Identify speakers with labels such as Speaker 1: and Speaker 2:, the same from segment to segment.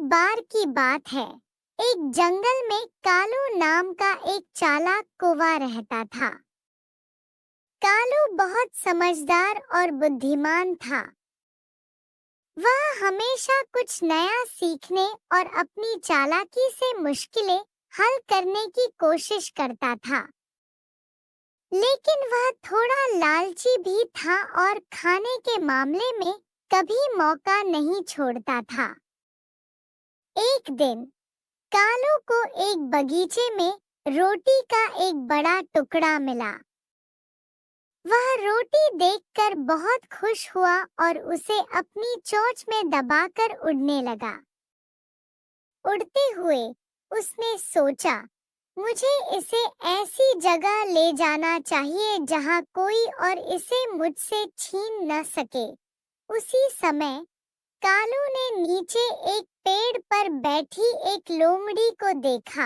Speaker 1: बार की बात है। एक जंगल में कालू नाम का एक चालाक कौवा रहता था। कालू बहुत समझदार और बुद्धिमान था। वह हमेशा कुछ नया सीखने और अपनी चालाकी से मुश्किलें हल करने की कोशिश करता था। लेकिन वह थोड़ा लालची भी था और खाने के मामले में कभी मौका नहीं छोड़ता था। एक दिन कालू को एक बगीचे में रोटी का एक बड़ा टुकड़ा मिला। वह रोटी देखकर बहुत खुश हुआ और उसे अपनी चोंच में दबाकर उड़ने लगा। उड़ते हुए उसने सोचा, मुझे इसे ऐसी जगह ले जाना चाहिए जहां कोई और इसे मुझसे छीन न सके। उसी समय कालू ने नीचे एक पेड़ पर बैठी एक लोमड़ी को देखा।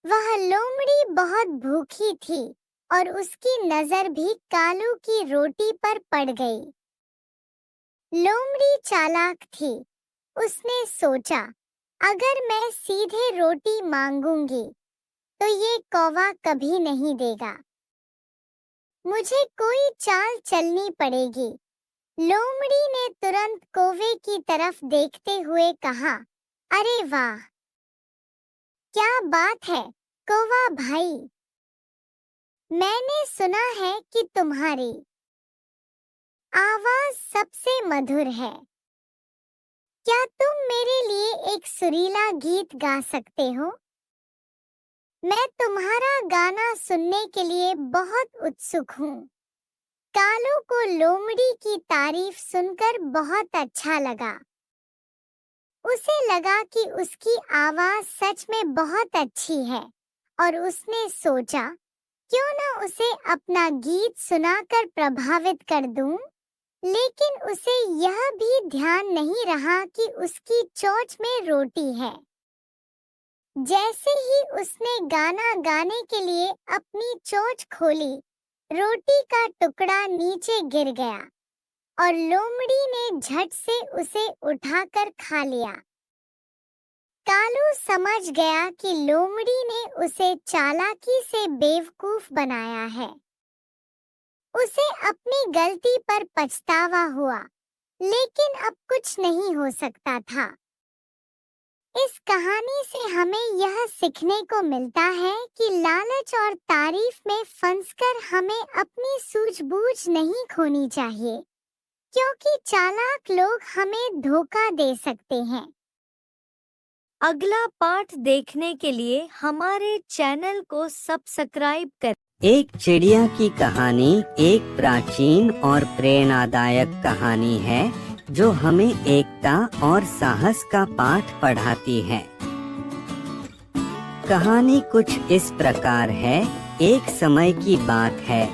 Speaker 1: वह लोमड़ी बहुत भूखी थी और उसकी नजर भी कालू की रोटी पर पड़ गई। लोमड़ी चालाक थी। उसने सोचा, अगर मैं सीधे रोटी मांगूंगी तो ये कौवा कभी नहीं देगा। मुझे कोई चाल चलनी पड़ेगी। लोमड़ी ने तुरंत कौवे की तरफ देखते हुए कहा, अरे वाह, क्या बात है कौवा भाई। मैंने सुना है कि तुम्हारी आवाज सबसे मधुर है। क्या तुम मेरे लिए एक सुरीला गीत गा सकते हो? मैं तुम्हारा गाना सुनने के लिए बहुत उत्सुक हूँ। कालू को लोमड़ी की तारीफ सुनकर बहुत अच्छा लगा। उसे लगा कि उसकी आवाज सच में बहुत अच्छी है और उसने सोचा, क्यों न उसे अपना गीत सुनाकर प्रभावित कर दूं। लेकिन उसे यह भी ध्यान नहीं रहा कि उसकी चोंच में रोटी है। जैसे ही उसने गाना गाने के लिए अपनी चोंच खोली, रोटी का टुकड़ा नीचे गिर गया और लोमड़ी ने झट से उसे उठाकर खा लिया। कालू समझ गया कि लोमड़ी ने उसे चालाकी से बेवकूफ बनाया है। उसे अपनी गलती पर पछतावा हुआ, लेकिन अब कुछ नहीं हो सकता था। इस कहानी से हमें यह सीखने को मिलता है कि लालच और तारीफ में फंसकर हमें अपनी सूझबूझ नहीं खोनी चाहिए, क्योंकि चालाक लोग हमें धोखा दे सकते हैं।
Speaker 2: अगला पाठ देखने के लिए हमारे चैनल को सब्सक्राइब करें।
Speaker 3: एक चिड़िया की कहानी एक प्राचीन और प्रेरणादायक कहानी है जो हमें एकता और साहस का पाठ पढ़ाती है। कहानी कुछ इस प्रकार है। एक समय की बात है,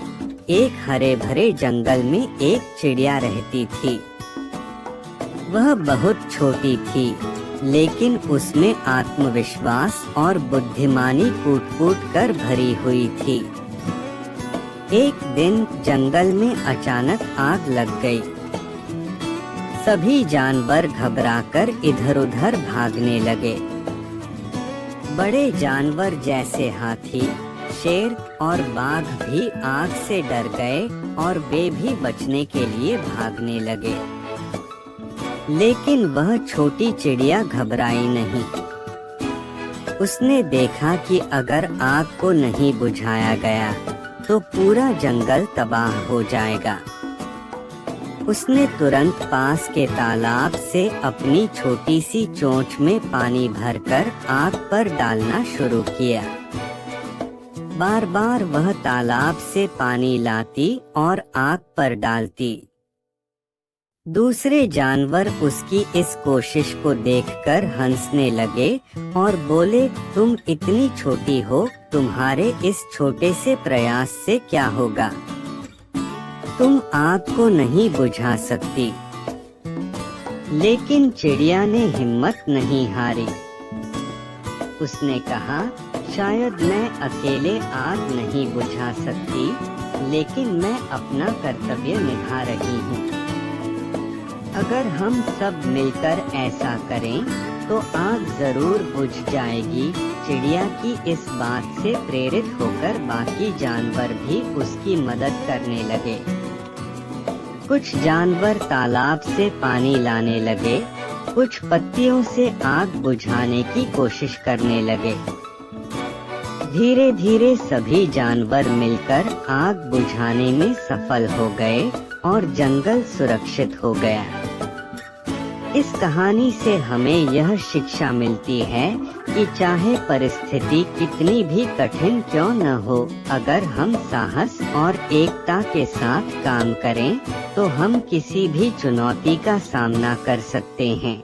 Speaker 3: एक हरे भरे जंगल में एक चिड़िया रहती थी। वह बहुत छोटी थी, लेकिन उसमें आत्मविश्वास और बुद्धिमानी कूट-कूट कर भरी हुई थी। एक दिन जंगल में अचानक आग लग गई। सभी जानवर घबराकर इधर-उधर भागने लगे। बड़े जानवर जैसे हाथी, शेर और बाघ भी आग से डर गए और वे भी बचने के लिए भागने लगे। लेकिन वह छोटी चिड़िया घबराई नहीं। उसने देखा कि अगर आग को नहीं बुझाया गया तो पूरा जंगल तबाह हो जाएगा। उसने तुरंत पास के तालाब से अपनी छोटी सी चोंच में पानी भरकर आग पर डालना शुरू किया। बार बार वह तालाब से पानी लाती और आग पर डालती। दूसरे जानवर उसकी इस कोशिश को देखकर हंसने लगे और बोले, तुम इतनी छोटी हो, तुम्हारे इस छोटे से प्रयास से क्या होगा? तुम आग को नहीं बुझा सकती। लेकिन चिड़िया ने हिम्मत नहीं हारी। उसने कहा, शायद मैं अकेले आग नहीं बुझा सकती, लेकिन मैं अपना कर्तव्य निभा रही हूँ। अगर हम सब मिलकर ऐसा करें तो आग जरूर बुझ जाएगी। चिड़िया की इस बात से प्रेरित होकर बाकी जानवर भी उसकी मदद करने लगे। कुछ जानवर तालाब से पानी लाने लगे, कुछ पत्तियों से आग बुझाने की कोशिश करने लगे। धीरे धीरे सभी जानवर मिलकर आग बुझाने में सफल हो गए और जंगल सुरक्षित हो गया। इस कहानी से हमें यह शिक्षा मिलती है कि चाहे परिस्थिति कितनी भी कठिन क्यों न हो, अगर हम साहस और एकता के साथ काम करें तो हम किसी भी चुनौती का सामना कर सकते हैं।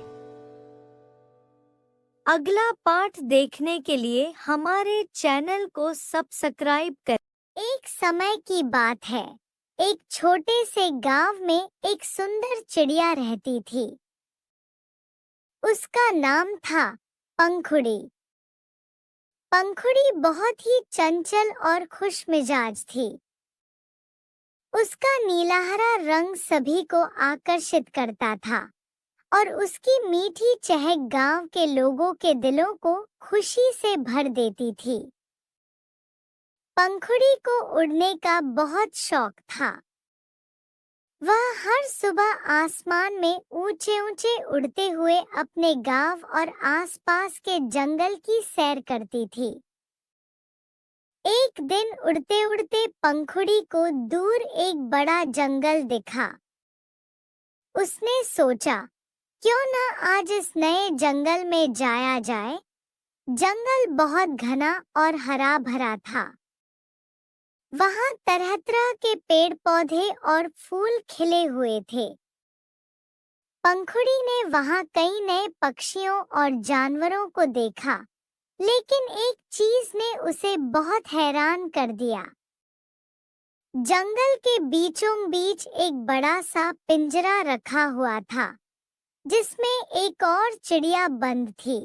Speaker 2: अगला पाठ देखने के लिए हमारे चैनल को सब्सक्राइब करें।
Speaker 1: एक समय की बात है, एक छोटे से गांव में एक सुंदर चिड़िया रहती थी। उसका नाम था पंखुड़ी। पंखुड़ी बहुत ही चंचल और खुशमिजाज थी। उसका नीलाहरा रंग सभी को आकर्षित करता था और उसकी मीठी चहक गांव के लोगों के दिलों को खुशी से भर देती थी। पंखुड़ी को उड़ने का बहुत शौक था। वह हर सुबह आसमान में ऊंचे ऊंचे उड़ते हुए अपने गांव और आसपास के जंगल की सैर करती थी। एक दिन उड़ते उड़ते पंखुड़ी को दूर एक बड़ा जंगल दिखा। उसने सोचा, क्यों न आज इस नए जंगल में जाया जाए। जंगल बहुत घना और हरा भरा था। वहां तरह तरह के पेड़ पौधे और फूल खिले हुए थे। पंखुड़ी ने वहां कई नए पक्षियों और जानवरों को देखा, लेकिन एक चीज ने उसे बहुत हैरान कर दिया। जंगल के बीचों बीच एक बड़ा सा पिंजरा रखा हुआ था, जिसमें एक और चिड़िया बंद थी।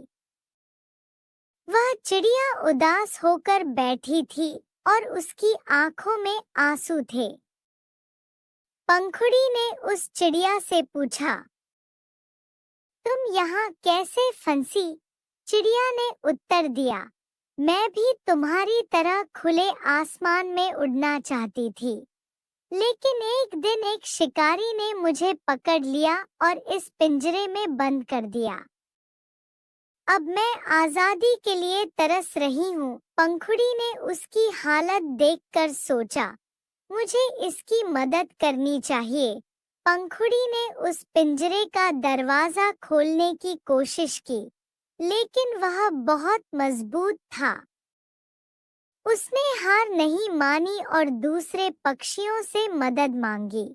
Speaker 1: वह चिड़िया उदास होकर बैठी थी और उसकी आंखों में आंसू थे। पंखुड़ी ने उस चिड़िया से पूछा, तुम यहाँ कैसे फंसी? चिड़िया ने उत्तर दिया, मैं भी तुम्हारी तरह खुले आसमान में उड़ना चाहती थी, लेकिन एक दिन एक शिकारी ने मुझे पकड़ लिया और इस पिंजरे में बंद कर दिया। अब मैं आजादी के लिए तरस रही हूँ। पंखुड़ी ने उसकी हालत देखकर सोचा, मुझे इसकी मदद करनी चाहिए। पंखुड़ी ने उस पिंजरे का दरवाजा खोलने की कोशिश की, लेकिन वह बहुत मजबूत था। उसने हार नहीं मानी और दूसरे पक्षियों से मदद मांगी।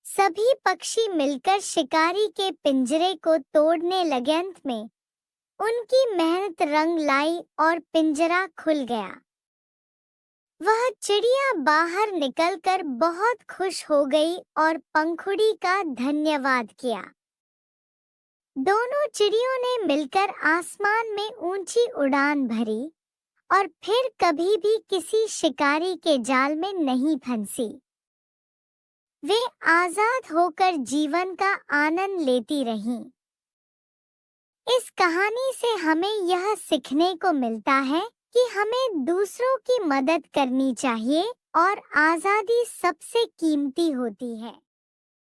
Speaker 1: सभी पक्षी मिलकर शिकारी के पिंजरे को तोड़ने लगे। अंत में उनकी मेहनत रंग लाई और पिंजरा खुल गया। वह चिड़िया बाहर निकलकर बहुत खुश हो गई और पंखुड़ी का धन्यवाद किया। दोनों चिड़ियों ने मिलकर आसमान में ऊंची उड़ान भरी और फिर कभी भी किसी शिकारी के जाल में नहीं फंसी। वे आजाद होकर जीवन का आनंद लेती रहीं। इस कहानी से हमें यह सीखने को मिलता है कि हमें दूसरों की मदद करनी चाहिए और आजादी सबसे कीमती होती है।